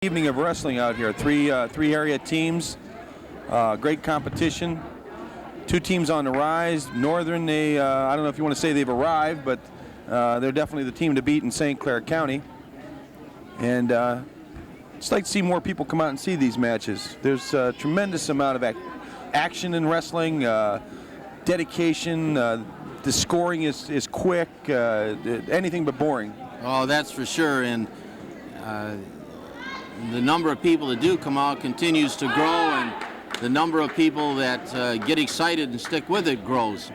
Evening of wrestling out here. Three area teams, great competition. Two teams on the rise. Northern, they I don't know if you want to say they've arrived, but they're definitely the team to beat in St. Clair County. And just like to see more people come out and see these matches. There's a tremendous amount of action in wrestling, dedication. The scoring is quick, anything but boring. Oh, that's for sure. And the number of people that do come out continues to grow, and the number of people that get excited and stick with it grows.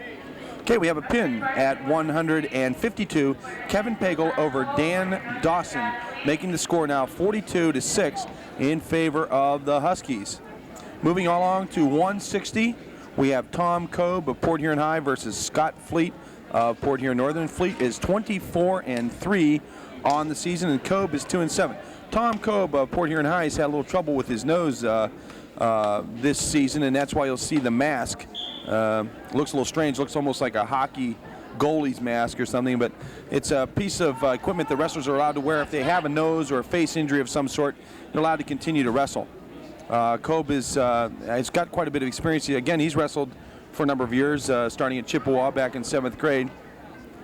Okay, we have a pin at 152. Kevin Pagel over Dan Dawson, making the score now 42-6 in favor of the Huskies. Moving along to 160, we have Tom Cobe of Port Huron High versus Scott Fleet of Port Huron Northern. Fleet is 24-3 on the season, and Cobe is 2-7. Tom Cobe of Port Huron High has had a little trouble with his nose this season, and that's why you'll see the mask. Looks a little strange, looks almost like a hockey goalie's mask or something, but it's a piece of equipment the wrestlers are allowed to wear if they have a nose or a face injury of some sort. They're allowed to continue to wrestle. Cobe has got quite a bit of experience. Again, he's wrestled for a number of years, starting at Chippewa back in 7th grade.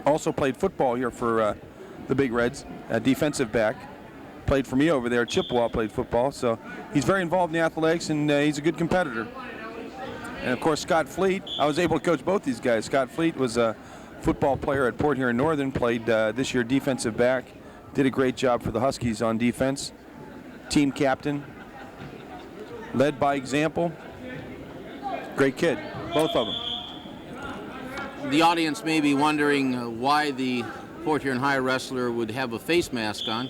Also played football here for the Big Reds, defensive back. Played for me over there at Chippewa, played football, so he's very involved in the athletics, and he's a good competitor. And of course, Scott Fleet, I was able to coach both these guys. Scott Fleet was a football player at Port Huron Northern, played this year defensive back, did a great job for the Huskies on defense. Team captain, led by example. Great kid, both of them. The audience may be wondering why the Port Huron High wrestler would have a face mask on.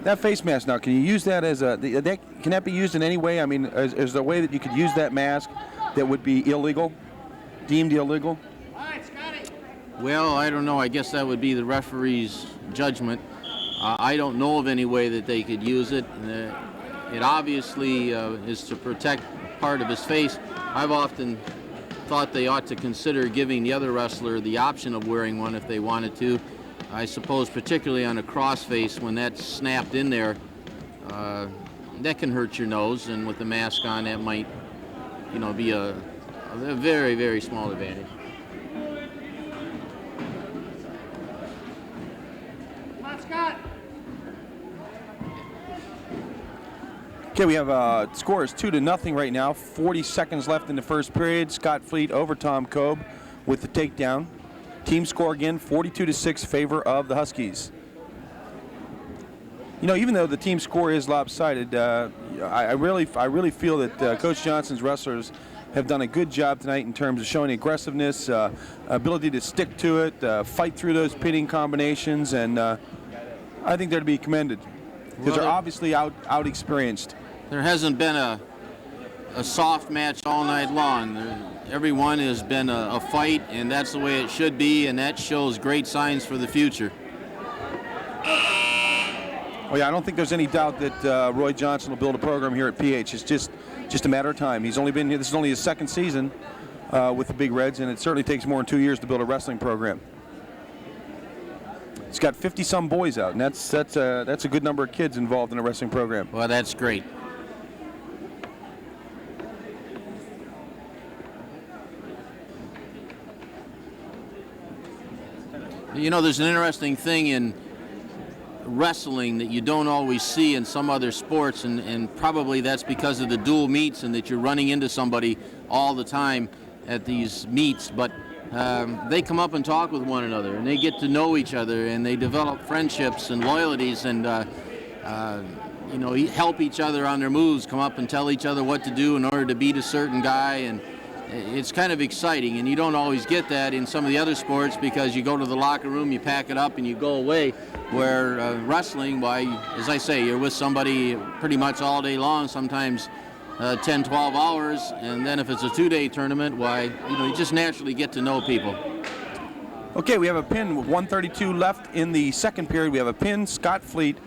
That face mask now, can you use that as a, can that be used in any way? I mean, is there a way that you could use that mask that would be illegal, deemed illegal? Well, I don't know. I guess that would be the referee's judgment. I don't know of any way that they could use it. It obviously is to protect part of his face. I've often thought they ought to consider giving the other wrestler the option of wearing one if they wanted to. I suppose particularly on a crossface, when that's snapped in there, that can hurt your nose, and with the mask on, that might, be a very, very small advantage. Okay, we have score is 2-0 right now. 40 seconds left in the first period. Scott Fleet over Tom Cobe with the takedown. Team score again, 42-6, favor of the Huskies. Even though the team score is lopsided, I really feel that Coach Johnson's wrestlers have done a good job tonight in terms of showing aggressiveness, ability to stick to it, fight through those pitting combinations, and I think they're to be commended because they're obviously out experienced. There hasn't been a soft match all night long. Everyone has been a fight, and that's the way it should be, and that shows great signs for the future. Oh yeah, I don't think there's any doubt that Roy Johnson will build a program here at PH. It's just a matter of time. He's only been here. This is only his second season with the Big Reds, and it certainly takes more than 2 years to build a wrestling program. He's got 50-some boys out, and that's a good number of kids involved in a wrestling program. Well, that's great. There's an interesting thing in wrestling that you don't always see in some other sports, and probably that's because of the dual meets and that you're running into somebody all the time at these meets. But they come up and talk with one another, and they get to know each other, and they develop friendships and loyalties, and help each other on their moves, come up and tell each other what to do in order to beat a certain guy, and it's kind of exciting, and you don't always get that in some of the other sports because you go to the locker room, you pack it up, and you go away, where wrestling, why, as I say, you're with somebody pretty much all day long, sometimes 10, 12 hours, and then if it's a 2-day tournament, why, you just naturally get to know people. Okay, we have a pin with 132 left in the second period. We have a pin, Scott Fleet,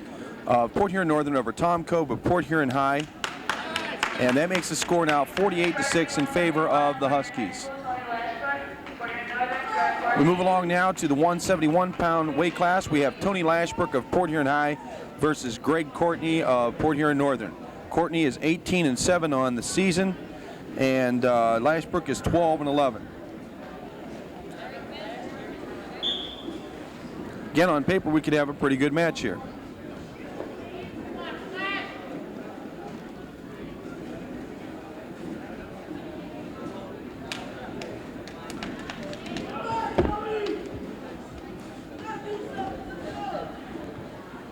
Port Huron Northern over Tom Cobe of Port Huron High. And that makes the score now 48-6 in favor of the Huskies. We move along now to the 171-pound weight class. We have Tony Lashbrook of Port Huron High versus Greg Courtney of Port Huron Northern. Courtney is 18-7 on the season, and Lashbrook is 12-11. Again, on paper, we could have a pretty good match here.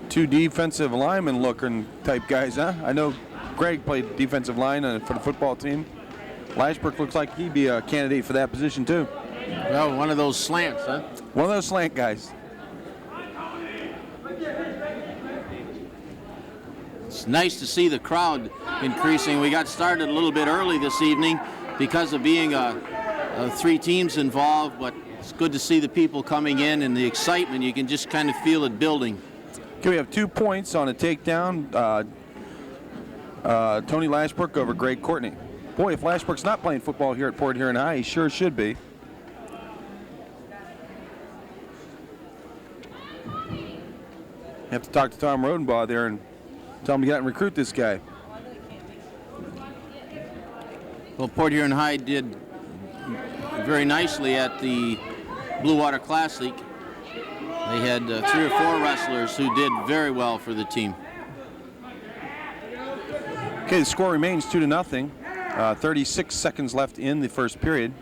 Two defensive lineman looking type guys, huh? I know Greg played defensive line for the football team. Lashbrook looks like he'd be a candidate for that position too. Well, one of those slants, huh? One of those slant guys. It's nice to see the crowd increasing. We got started a little bit early this evening because of being three teams involved, but it's good to see the people coming in and the excitement. You can just kind of feel it building. Okay, we have 2 points on a takedown. Tony Lashbrook over Greg Courtney. Boy, if Lashbrook's not playing football here at Port Huron High, he sure should be. Have to talk to Tom Rodenbaugh there and tell him to get out and recruit this guy. Well, Port Huron High did very nicely at the Blue Water Classic. They had 3 or 4 wrestlers who did very well for the team. Okay, the score remains 2-0. 36 seconds left in the first period.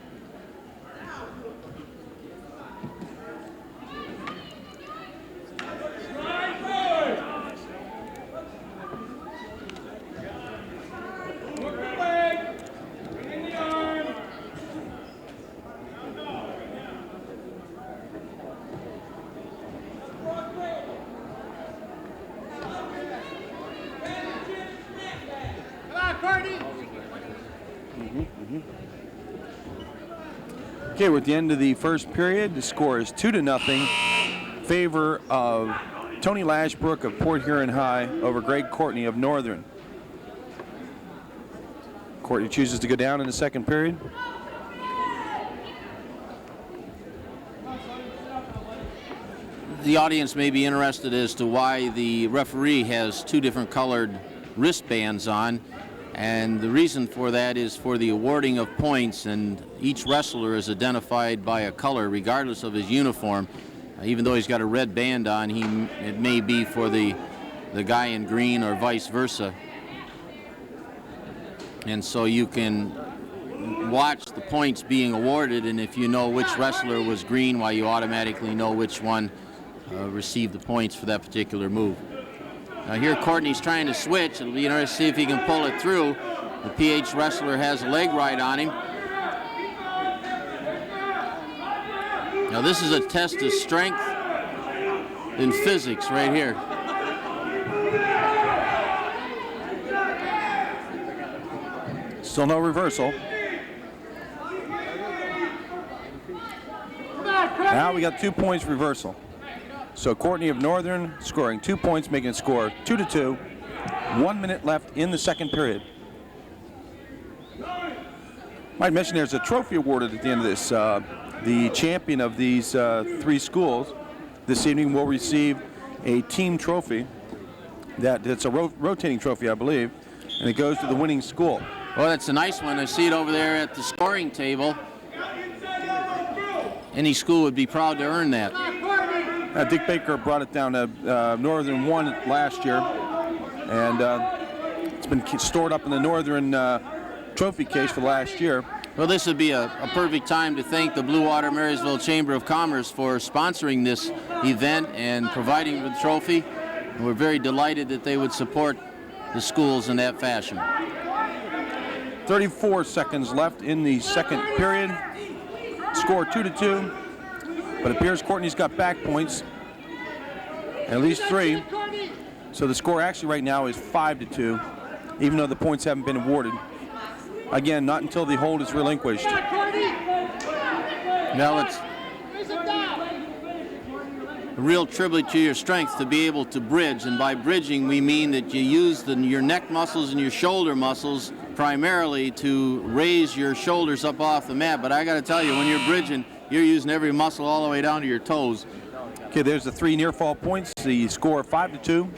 Okay, we're at the end of the first period. The score is 2-0 in favor of Tony Lashbrook of Port Huron High over Greg Courtney of Northern. Courtney chooses to go down in the second period. The audience may be interested as to why the referee has 2 different colored wristbands on. And the reason for that is for the awarding of points, and each wrestler is identified by a color regardless of his uniform. Even though he's got a red band on, it may be for the guy in green or vice versa. And so you can watch the points being awarded, and if you know which wrestler was green, why you automatically know which one received the points for that particular move. Now here Courtney's trying to switch. It'll be interesting to see if he can pull it through. The PH wrestler has a leg right on him. Now this is a test of strength and physics right here. Still no reversal. Now we got 2 points reversal. So Courtney of Northern scoring 2 points, making it score 2-2. 1 minute left in the second period. Might mention there's a trophy awarded at the end of this. The champion of these 3 schools this evening will receive a team trophy. That's a rotating trophy, I believe, and it goes to the winning school. Well, that's a nice one. I see it over there at the scoring table. Any school would be proud to earn that. Dick Baker brought it down to Northern won last year, and it's been stored up in the Northern trophy case for last year. Well, this would be a perfect time to thank the Blue Water Marysville Chamber of Commerce for sponsoring this event and providing the trophy. And we're very delighted that they would support the schools in that fashion. 34 seconds left in the second period. Score 2-2. But it appears Courtney's got back points, at least 3. So the score actually right now is 5-2, even though the points haven't been awarded. Again, not until the hold is relinquished. Now it's a real tribute to your strength to be able to bridge, and by bridging we mean that you use your neck muscles and your shoulder muscles primarily to raise your shoulders up off the mat. But I got to tell you, when you're bridging, you're using every muscle all the way down to your toes. Okay, there's the 3 near fall points. The score 5-2.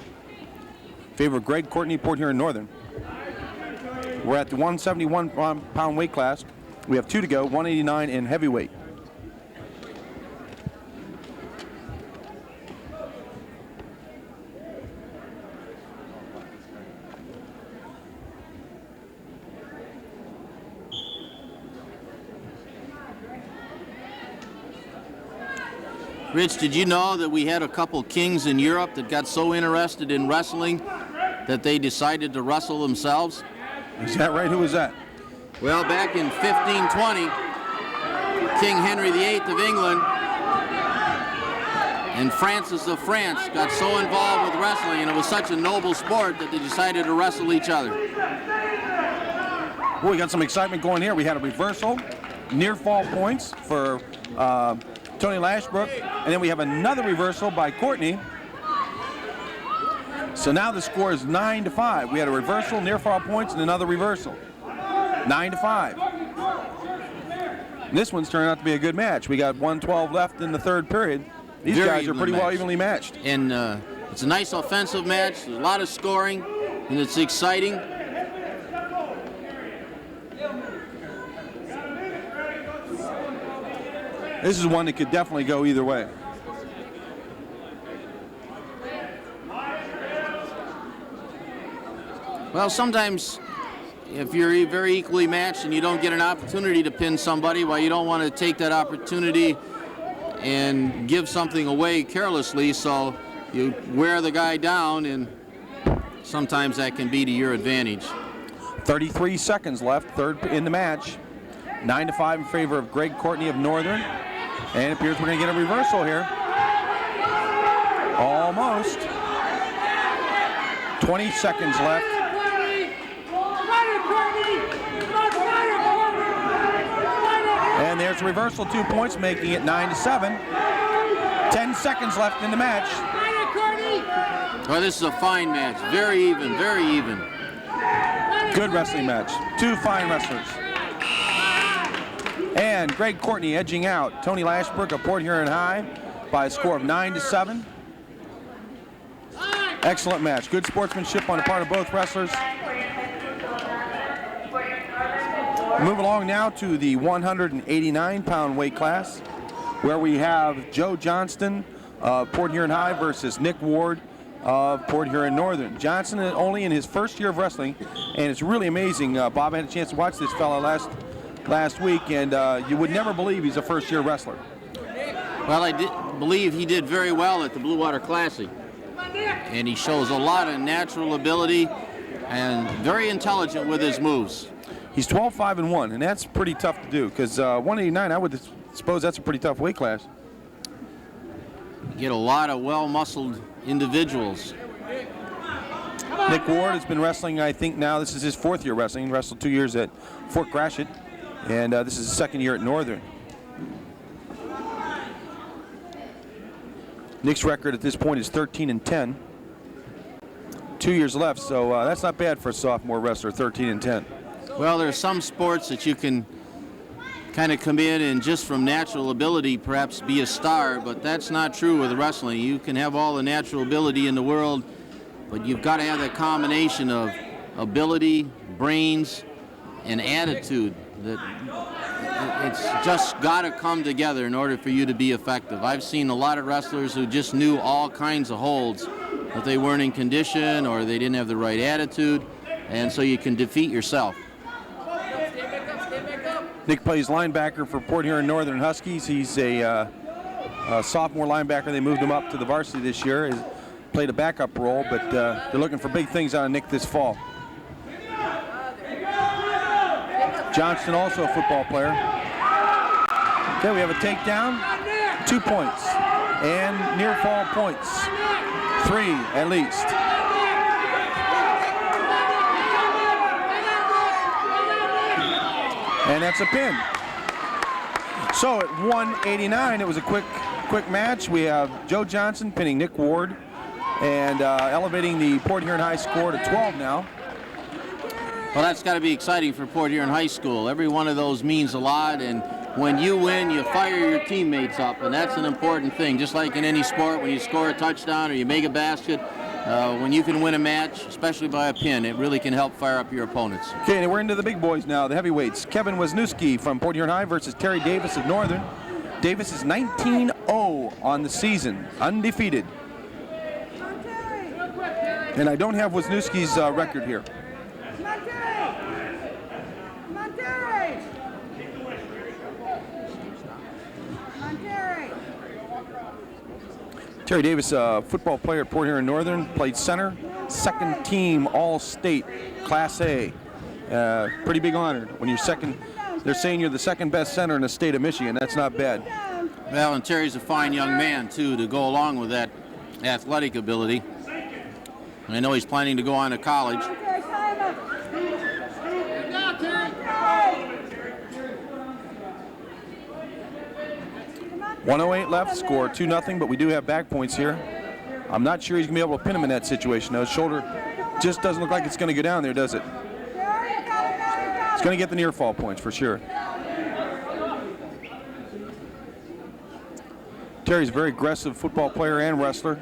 Favor of Greg Courtney, Port Huron Northern. We're at the 171-pound weight class. We have 2 to go, 189 in heavyweight. Rich, did you know that we had a couple kings in Europe that got so interested in wrestling that they decided to wrestle themselves? Is that right? Who was that? Well, back in 1520, King Henry VIII of England and Francis of France got so involved with wrestling, and it was such a noble sport that they decided to wrestle each other. Well, we got some excitement going here. We had a reversal, near fall points for Tony Lashbrook, and then we have another reversal by Courtney. So now the score is 9-5. We had a reversal, near fall points, and another reversal. 9-5. And this one's turned out to be a good match. We got 1:12 left in the third period. These guys are pretty well evenly matched. And it's a nice offensive match. There's a lot of scoring, and it's exciting. This is one that could definitely go either way. Well, sometimes if you're very equally matched and you don't get an opportunity to pin somebody, well, you don't want to take that opportunity and give something away carelessly, so you wear the guy down, and sometimes that can be to your advantage. 33 seconds left, third in the match. 9-5 in favor of Greg Courtney of Northern. And it appears we're going to get a reversal here. Almost. 20 seconds left. And there's a reversal, 2 points, making it 9-7. 10 seconds left in the match. Well, this is a fine match. Very even, very even. Good wrestling match. 2 fine wrestlers. And Greg Courtney edging out Tony Lashbrook of Port Huron High by a score of 9-7. Excellent match. Good sportsmanship on the part of both wrestlers. Move along now to the 189-pound weight class, where we have Joe Johnston of Port Huron High versus Nick Ward of Port Huron Northern. Johnson is only in his first year of wrestling, and it's really amazing. Bob had a chance to watch this fella last week, and you would never believe he's a first-year wrestler. Well, I believe he did very well at the Blue Water Classic, and he shows a lot of natural ability and very intelligent with his moves. He's 12-5-1, and that's pretty tough to do, because 189, I would suppose that's a pretty tough weight class. You get a lot of well-muscled individuals. Nick Ward has been wrestling, I think now, this is his 4th year wrestling. He wrestled 2 years at Fort Gratiot, and this is his 2nd year at Northern. Nick's record at this point is 13-10. 2 years left, so that's not bad for a sophomore wrestler, 13-10. Well, there are some sports that you can kind of come in and just from natural ability perhaps be a star, but that's not true with wrestling. You can have all the natural ability in the world, but you've got to have that combination of ability, brains, and attitude. It's just got to come together in order for you to be effective. I've seen a lot of wrestlers who just knew all kinds of holds, but they weren't in condition or they didn't have the right attitude, and so you can defeat yourself. Nick plays linebacker for Port Huron Northern Huskies. He's a sophomore linebacker. They moved him up to the varsity this year. He's played a backup role, but they're looking for big things out of Nick this fall. Johnston, also a football player. Okay, we have a takedown, 2 points, and near fall points, 3 at least. And that's a pin. So at 189, it was a quick match. We have Joe Johnson pinning Nick Ward and elevating the Port Huron High score to 12 now. Well, that's got to be exciting for Port Huron High School. Every one of those means a lot, and when you win, you fire your teammates up, and that's an important thing. Just like in any sport, when you score a touchdown or you make a basket, when you can win a match, especially by a pin, it really can help fire up your opponents. Okay, and we're into the big boys now, the heavyweights. Kevin Wisniewski from Port Huron High versus Terry Davis of Northern. Davis is 19-0 on the season, undefeated. And I don't have Wisniewski's record here. Terry Davis, football player at Port Huron Northern, played center, second team All-State, Class A. Pretty big honor. When you're second, they're saying you're the second best center in the state of Michigan. That's not bad. Well, and Terry's a fine young man, too, to go along with that athletic ability. I know he's planning to go on to college. 1:08 left, score 2-0, but we do have back points here. I'm not sure he's going to be able to pin him in that situation. His shoulder just doesn't look like it's going to go down there, does it? It's going to get the near fall points for sure. Terry's a very aggressive football player and wrestler.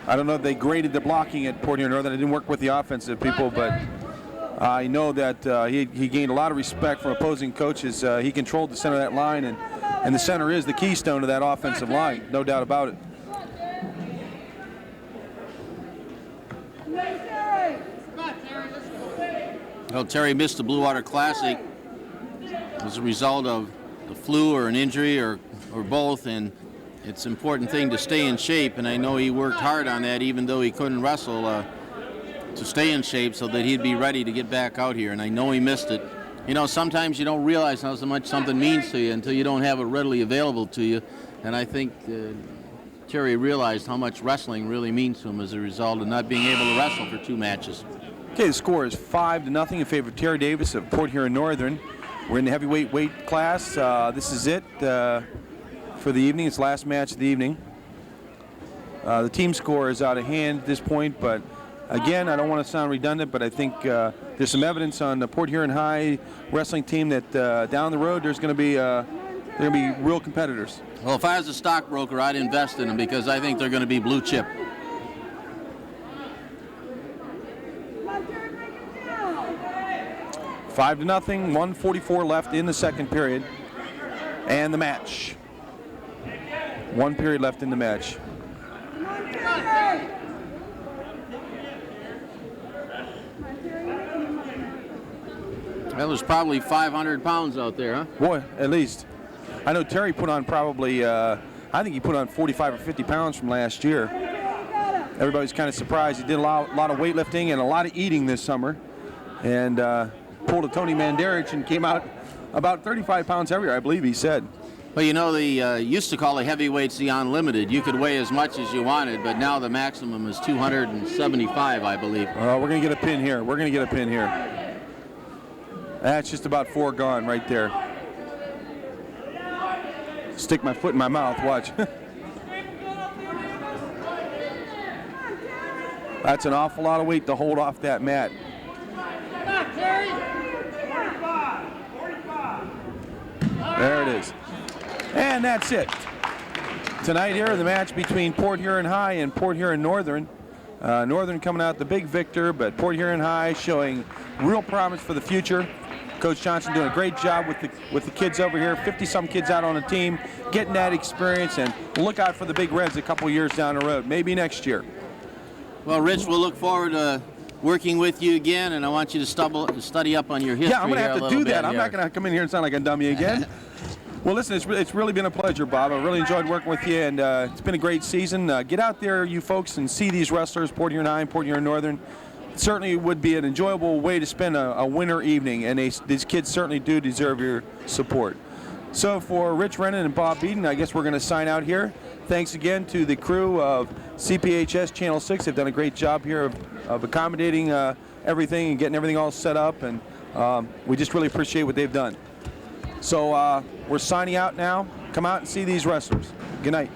I don't know if they graded the blocking at Port Huron Northern. I didn't work with the offensive people, but I know that he gained a lot of respect from opposing coaches. He controlled the center of that line, and the center is the keystone of that offensive line, no doubt about it. Well, Terry missed the Blue Water Classic as a result of the flu or an injury or both, and it's an important thing to stay in shape, and I know he worked hard on that even though he couldn't wrestle to stay in shape so that he'd be ready to get back out here, and I know he missed it. You know, sometimes you don't realize how much something means to you until you don't have it readily available to you, and I think Terry realized how much wrestling really means to him as a result of not being able to wrestle for 2 matches. Okay, the score is 5-0 in favor of Terry Davis of Port Huron Northern. We're in the heavyweight weight class. This is it for the evening. It's the last match of the evening. The team score is out of hand at this point, but again, I don't want to sound redundant, but I think there's some evidence on the Port Huron High wrestling team that down the road there's going to be real competitors. Well, if I was a stockbroker, I'd invest in them because I think they're going to be blue chip. Five to nothing, 1:44 left in the second period, and the match. 1 period left in the match. Well, there's probably 500 pounds out there, huh? Boy, at least. I know Terry put on probably, I think he put on 45 or 50 pounds from last year. Everybody's kind of surprised. He did a lot of weightlifting and a lot of eating this summer. And pulled a Tony Mandarich and came out about 35 pounds heavier, I believe he said. Well, you know, they used to call the heavyweights the unlimited. You could weigh as much as you wanted, but now the maximum is 275, I believe. We're going to get a pin here. We're going to get a pin here. That's just about foregone right there. Stick my foot in my mouth, watch. That's an awful lot of weight to hold off that mat. There it is. And that's it. Tonight here, the match between Port Huron High and Port Huron Northern. Northern coming out the big victor, but Port Huron High showing real promise for the future. Coach Johnson doing a great job with the kids over here, 50-some kids out on the team, getting that experience, and look out for the Big Reds a couple years down the road, maybe next year. Well, Rich, we'll look forward to working with you again, and I want you to study up on your history. Yeah, I'm going to have to do that. I'm not going to come in here and sound like a dummy again. Well, listen, it's really been a pleasure, Bob. I really enjoyed working with you, and it's been a great season. Get out there, you folks, and see these wrestlers, Port Huron High and Port Huron Northern. It certainly would be an enjoyable way to spend a winter evening, and these kids certainly do deserve your support. So for Rich Rennan and Bob Beaton, I guess we're going to sign out here. Thanks again to the crew of CPHS Channel 6. They've done a great job here of accommodating everything and getting everything all set up, and we just really appreciate what they've done. So we're signing out now. Come out and see these wrestlers. Good night.